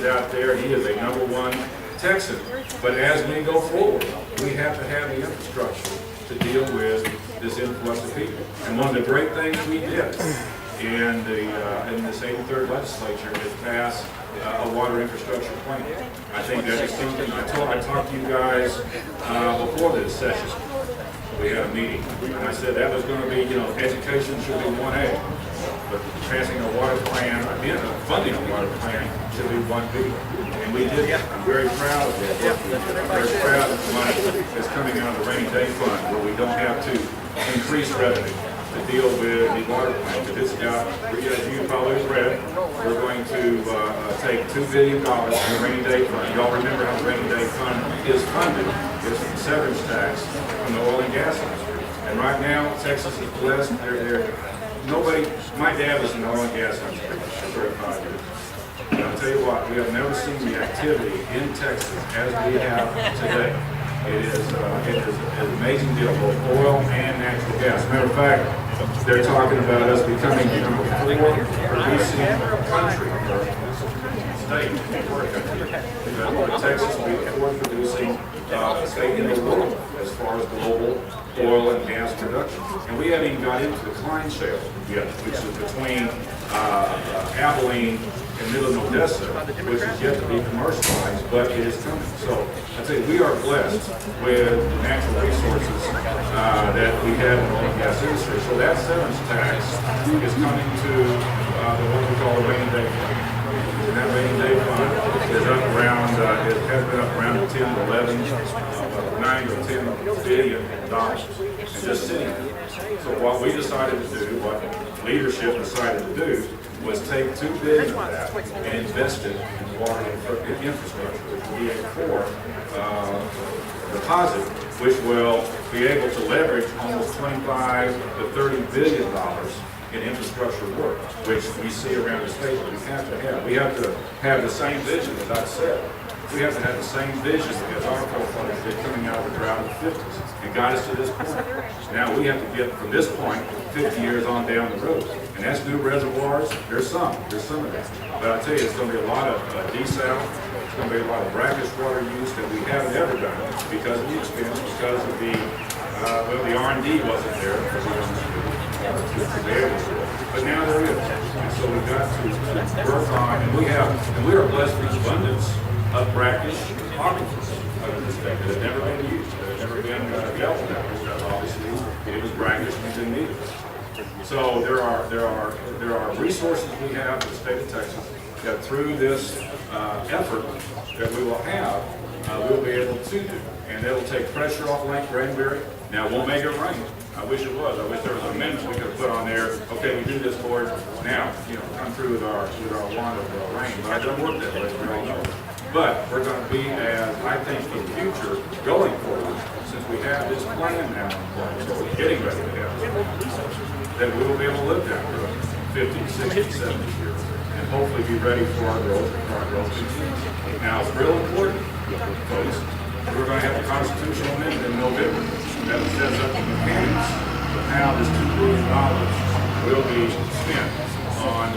out there. He is a #1 Texan. But as we go forward, we have to have the infrastructure to deal with this influx of people. And one of the great things we did in this 83rd legislature is pass a water infrastructure plan. I think that is something I talked to you guys before this session. We had a meeting, and I said that was going to be, education should be 1A, but passing a water plan, funding a water plan should be 1B. And we did that. I'm very proud of that. I'm very proud of the money that's coming out of the rainy day fund, where we don't have to increase revenue to deal with the water plan. But it's got, as you probably read, we're going to take $2 billion from the rainy day fund. Y'all remember how the rainy day fund is funded? It's from severance tax from the oil and gas industry. And right now, Texas is blessed. My dad was in the oil and gas industry for 35 years. And I'll tell you what, we have never seen the activity in Texas as we have today. It is an amazing deal, both oil and natural gas. As a matter of fact, they're talking about us becoming the #4 producing country, or state, Texas will be the 4th producing state in the world as far as global oil and gas production. And we haven't even got into the Klein Shale yet, which is between Abilene and Midland, Odessa, which is yet to be commercialized, but it is coming. So I tell you, we are blessed with natural resources that we have in the oil and gas industry. So that severance tax is coming to what we call the rainy day fund. And that rainy day fund is up around, it has been up around 10 to 11, 9 to 10 billion dollars, and just sitting there. So what we decided to do, what leadership decided to do, was take $2 billion of that and invest it in water infrastructure, which will be a core deposit, which will be able to leverage almost $25 to $30 billion in infrastructure work, which we see around the state that we have to have. We have to have the same vision, as I said. We have to have the same vision as our forefathers did coming out of the drought of the 50s and got us to this point. Now we have to get from this point 50 years on down the road. And that's new reservoirs. There's some of that. But I tell you, it's going to be a lot of desal. It's going to be a lot of brackish water use that we haven't ever done because of the expense, because of the R&D wasn't there for but now there is. And so we've got to work on, and we are blessed with abundance of brackish aquifers of the state that have never been used, that have never been dealt with because obviously it was brackish and we didn't need it. So there are resources we have in the state of Texas that through this effort that we will have, we'll be able to do. And it'll take pressure off Lake Granbury. Now it won't make it rain. I wish it was. I wish there was an amendment we could have put on there. Okay, we do this, Lord. Now, come through with our wand of rain. But it doesn't work that way. We all know. But we're going to be, as I think, in the future, going forward, since we have this plan now in place, or we're getting ready to have this plan, that we will be able to live down for 50, 60, 70 years, and hopefully be ready for our growth and our growth continues. Now, it's real important, folks. We're going to have a constitutional amendment in November that sets up the mechanics of how this $2 billion will be spent on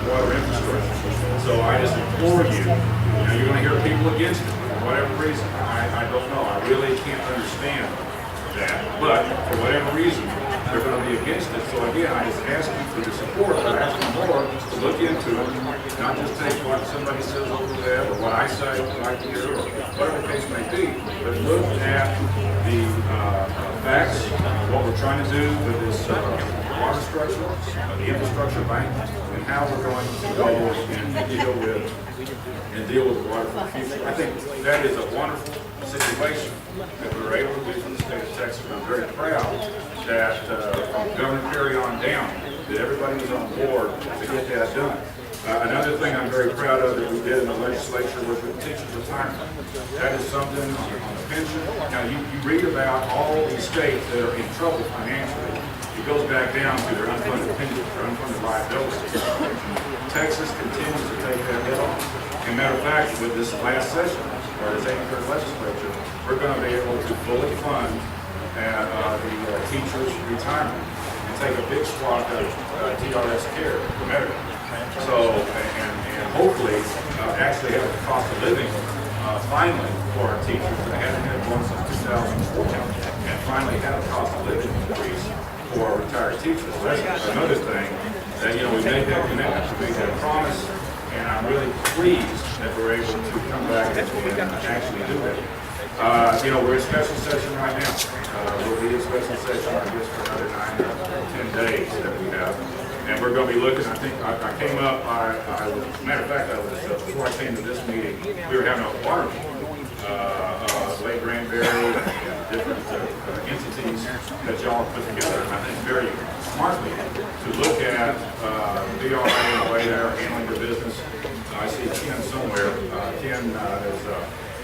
water infrastructure. So I just implore you, you're going to hear people against it for whatever reason. I don't know. I really can't understand that. But for whatever reason, they're going to be against it. So again, I just ask you for your support. I ask you more to look into it, not just take what somebody says over there or what I say right here or whatever the case may be, but look at the facts, what we're trying to do with this water structure, the infrastructure bank, and how we're going to go and deal with water for the future. I think that is a wonderful situation that we were able to do for the state of Texas. I'm very proud that from Governor Perry on down, that everybody was on board to get that done. Another thing I'm very proud of that we did in the legislature was with teachers' retirement. That is something on the pension. Now you read about all these states that are in trouble financially. It goes back down to their unfunded pensions, their unfunded liabilities. Texas continues to take that hit on. As a matter of fact, with this last session, or this 83rd legislature, we're going to be able to fully fund the teachers' retirement and take a big swath of TRS care for Medicare. So, and hopefully actually have a cost of living finally for our teachers that haven't had one since 2004, and finally have a cost of living increase for our retired teachers. So that's another thing that, you know, we made that commitment, we made that promise, and I'm really pleased that we're able to come back and actually do that. You know, we're in special session right now. We'll be in special session, I guess, for another 9 or 10 days that we have. And we're going to be looking, I think, I came up, matter of fact, before I came to this meeting, we were having a water meeting. Lake Granbury and different entities that y'all put together, and I think very smartly, to look at VRA and the way they're handling the business. I see Ken somewhere. Ken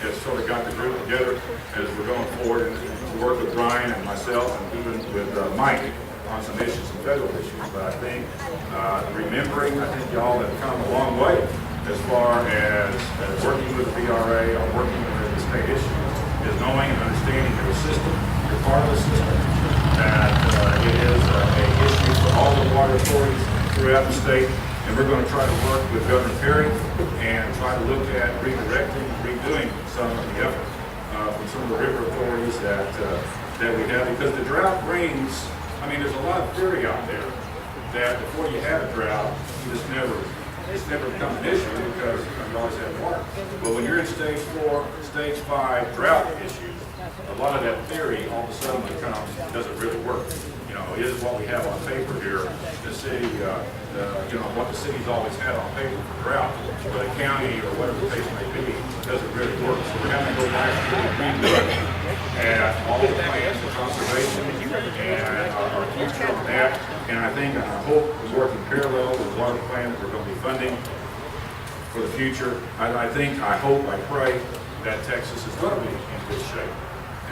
has sort of got the group together as we're going forward and to work with Brian and myself and even with Mike on some issues, some federal issues. But I think remembering, I think y'all have come a long way as far as working with the VRA or working with the state issues, is knowing and understanding you're a system, you're part of the system, that it is an issue for all the water authorities throughout the state. And we're going to try to work with Governor Perry and try to look at redirecting, redoing some of the effort from some of the river authorities that we have. Because the drought brings, I mean, there's a lot of theory out there that before you have a drought, it's never become an issue because you always have water. But when you're in stage 4, stage 5 drought issues, a lot of that theory all of a sudden becomes, doesn't really work. You know, it is what we have on paper here. The city, you know, what the city's always had on paper for drought, but the county or whatever the case may be, doesn't really work. So we're having to go back and relook at all the plans for conservation and our future on that. And I think, and I hope, we're working parallel with water plan that we're going to be funding for the future. I think, I hope, I pray that Texas is going to be in good shape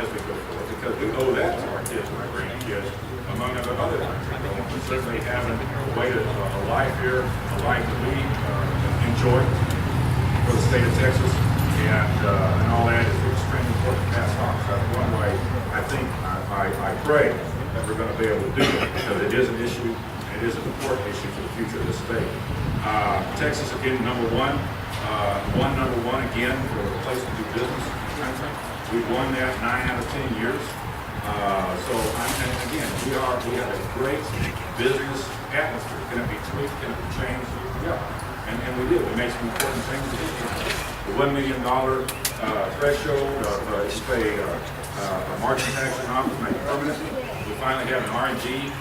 as we go forward, because we owe that to our kids and our grandkids, among other things. Certainly having a way to a life here, a life that we enjoy for the state of Texas, and all that is extremely important to pass on. So that's one way I think, I pray that we're going to be able to do it, because it is an issue, and it is an important issue for the future of this state. Texas again, number one again for a place to do business in the country. We've won that 9 out of 10 years. And again, we have a great business atmosphere. Can it be tweaked? Can it be changed? Yeah. And we do. We make some important changes. The $1 million threshold of if you pay a margin tax or not was made permanent. We finally have an R&D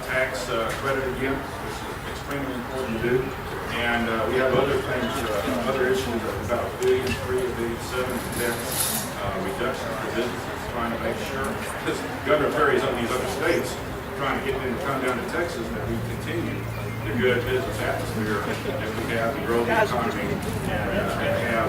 tax credit again, which is extremely important to do. And we have other things, other issues of about $1.3 billion, $1.7 billion reduction for businesses, trying to make sure, because Governor Perry is up in these other states, trying to get them to come down to Texas, that we continue the good business atmosphere, and we have the growth economy, and have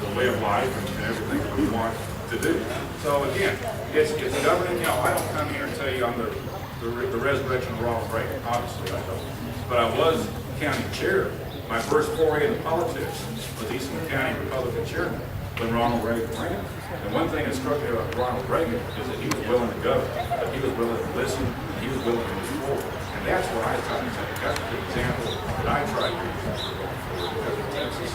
the way of life and everything that we want to do. So again, it's governing. You know, I don't come here and tell you I'm the resurrection of Ronald Reagan. Obviously, I don't. But I was county chair. My first foray into politics was Eastern County Republican chairman when Ronald Reagan ran. And one thing that struck me about Ronald Reagan is that he was willing to govern, that he was willing to listen, and he was willing to move forward. And that's what I try to take. That's the example that I try to use as we're going forward because of Texas.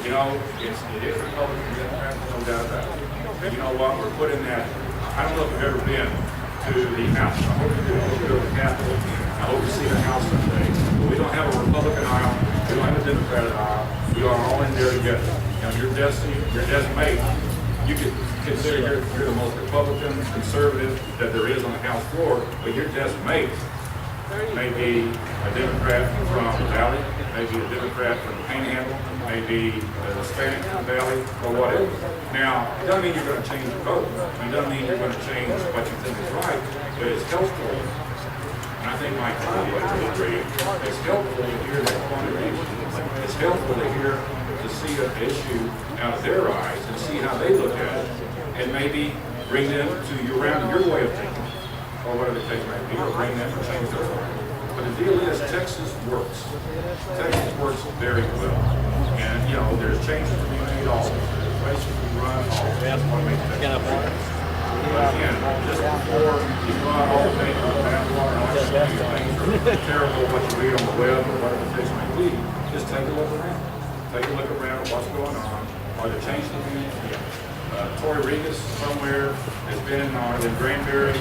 You know, it is Republican, Democrat, no doubt about it. And you know what? We're putting that. I don't know if you've ever been to the House. I hope you do. I hope you go to the Capitol. I hope you see the House someday. But we don't have a Republican aisle. We don't have a Democratic aisle. We are all in there together. You know, your designate, you could consider you're the most Republican, conservative that there is on the House floor, but your designate may be a Democrat from the Valley, maybe a Democrat from the Panhandle, maybe a Hispanic from the Valley, or whatever. Now, it doesn't mean you're going to change your vote. It doesn't mean you're going to change what you think is right, but it's helpful. And I think Mike would agree. It's helpful to hear that point of view. It's helpful to hear, to see an issue out of their eyes and see how they look at it, and maybe bring them to around your way of thinking, or whatever the case may be, or bring them to change their way. But the deal is, Texas works. Texas works very well. And, you know, there's changes to be made all over. There's places we run all over. That's what makes Texas work. But again, just before you go out all the things on the backwater, and all these things are terrible, what you read on the web, or whatever the case may be, just take a look around. take a look around, what's going on. Are there changes to be? Tori Regas somewhere has been in Granbury,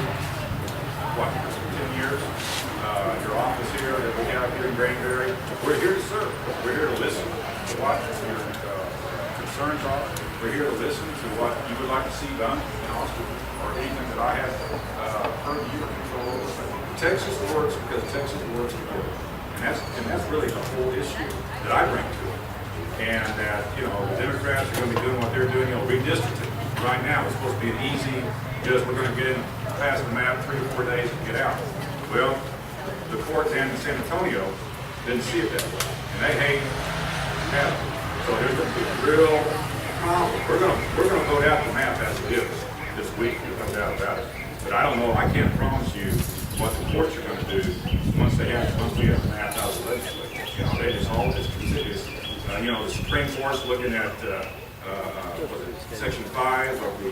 what, 10 years? Your office here that we have here in Granbury. We're here to serve. We're here to listen to what your concerns are. We're here to listen to what you would like to see done in Austin, or anything that I have heard you control over. Texas works because Texas works together. And that's really the whole issue that I bring to it. And that, you know, the Democrats are going to be doing what they're doing, you know, redistricting. Right now, it's supposed to be an easy, just we're going to get in, pass the map 3 or 4 days and get out. Well, the court down in San Antonio didn't see it that way. And they hate that. So there's going to be a real problem. We're going to go down the map as it is this week, there's no doubt about it. But I don't know, I can't promise you what the courts are going to do once we have the map out of the legislature. You know, it's all this considered. You know, the Supreme Court's looking at Section 5 of the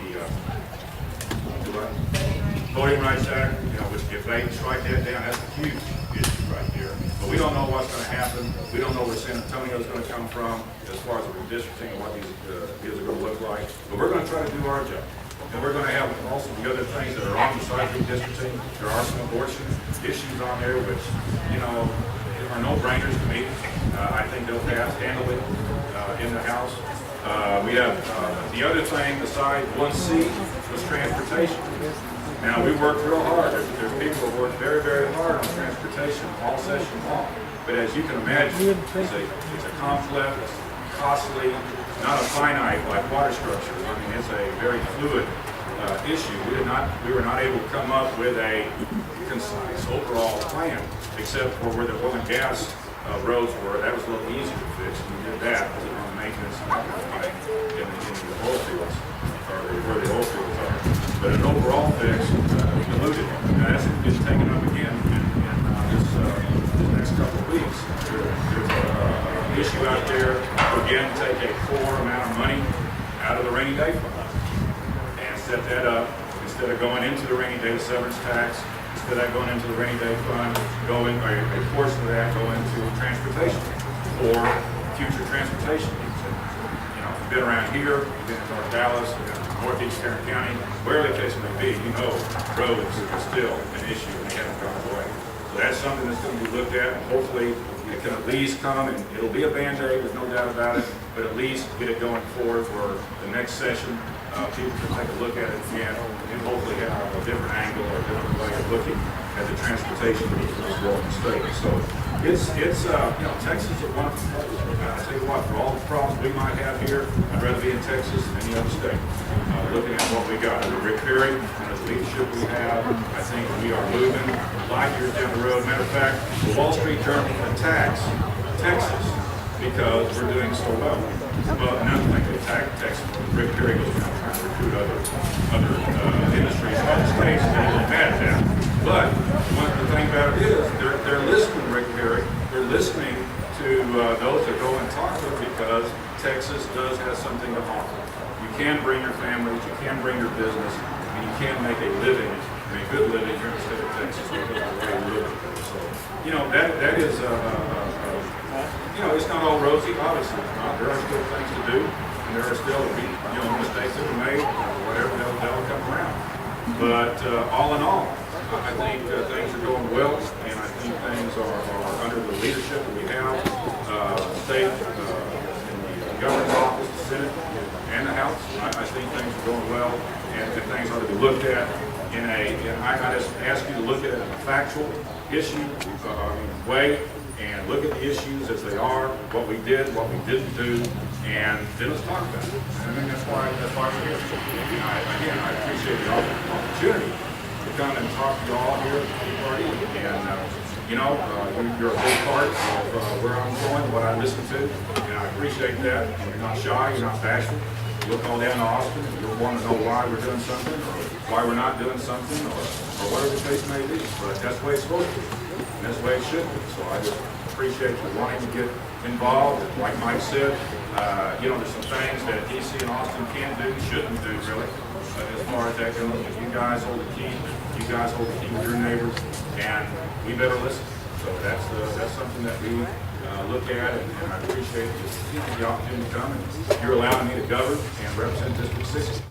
Voting Rights Act. You know, which if they strike that down, that's a huge issue right here. But we don't know what's going to happen. We don't know where San Antonio is going to come from as far as the redistricting and what these deals are going to look like. But we're going to try to do our job. And we're going to have also the other things that are on the side of redistricting. There are some abortion issues on there, which, you know, are no-brainers to me. I think they'll pass handily in the House. We have the other thing, besides 1C, was transportation. Now, we worked real hard. There's people who work very, very hard on transportation all session long. But as you can imagine, it's a complex, costly, not a finite like water structure. I mean, it's a very fluid issue. We were not able to come up with a concise overall plan, except for where the oil and gas roads were. That was a little easier to fix. We did that because it was maintenance and that kind of thing in the oil fields, or where the oil fields are. But an overall fix diluted. Now that's been taken up again in this next couple of weeks. There's an issue out there, again, take a core amount of money out of the rainy day fund and set that up instead of going into the rainy day severance tax. Instead of that going into the rainy day fund, a portion of that go into transportation or future transportation needs. You know, you've been around here, you've been in North Dallas, you've been in Northeast Tarrant County, wherever the case may be, you know roads are still an issue and they haven't gone away. So that's something that's going to be looked at, and hopefully it can at least come, and it'll be a Band-Aid, there's no doubt about it, but at least get it going forward for the next session. People can take a look at it again and hopefully have a different angle or a different way of looking at the transportation needs of this growing state. So it's you know, Texas is a wonderful place. I tell you what, for all the problems we might have here, I'd rather be in Texas than any other state. Looking at what we got under Rick Perry and the leadership we have, I think we are moving light years down the road. Matter of fact, the Wall Street Journal attacks Texas because we're doing so well. Well, another thing, they attack Texas. Rick Perry goes around trying to recruit other industries in other states, and he's mad at that. But the thing about it is, they're listening to Rick Perry. They're listening to those that go and talk to them because Texas does have something to offer. You can bring your families, you can bring your business, and you can make a living, and a good living here in the state of Texas because of the way we live. So, you know, that is you know, it's not all rosy, obviously it's not. There are still things to do, and there are still, you know, mistakes that are made, whatever, they'll come around. But all in all, I think things are going well, and I think things are under the leadership that we have, state, in the governor's office, the Senate, and the House. I think things are going well, and things ought to be looked at in I just ask you to look at it in a factual issue way, and look at the issues as they are, what we did, what we didn't do, and then let's talk about it. And I think that's why we're here. Again, I appreciate the opportunity to come and talk to you all here at the party. And, you know, you're a big part of where I'm going, what I listen to, and I appreciate that. You're not shy, you're not bashful. You'll call down to Austin, and you'll want to know why we're doing something, or why we're not doing something, or whatever the case may be. But that's the way it's supposed to be. And that's the way it should be. So I just appreciate you wanting to get involved. Like Mike said, you know, there's some things that DC and Austin can do, shouldn't do, really, as far as that goes. But you guys hold the key. You guys hold the key with your neighbors, and we better listen. So that's something that we look at, and I appreciate the opportunity to come, and you're allowing me to govern and represent District 6.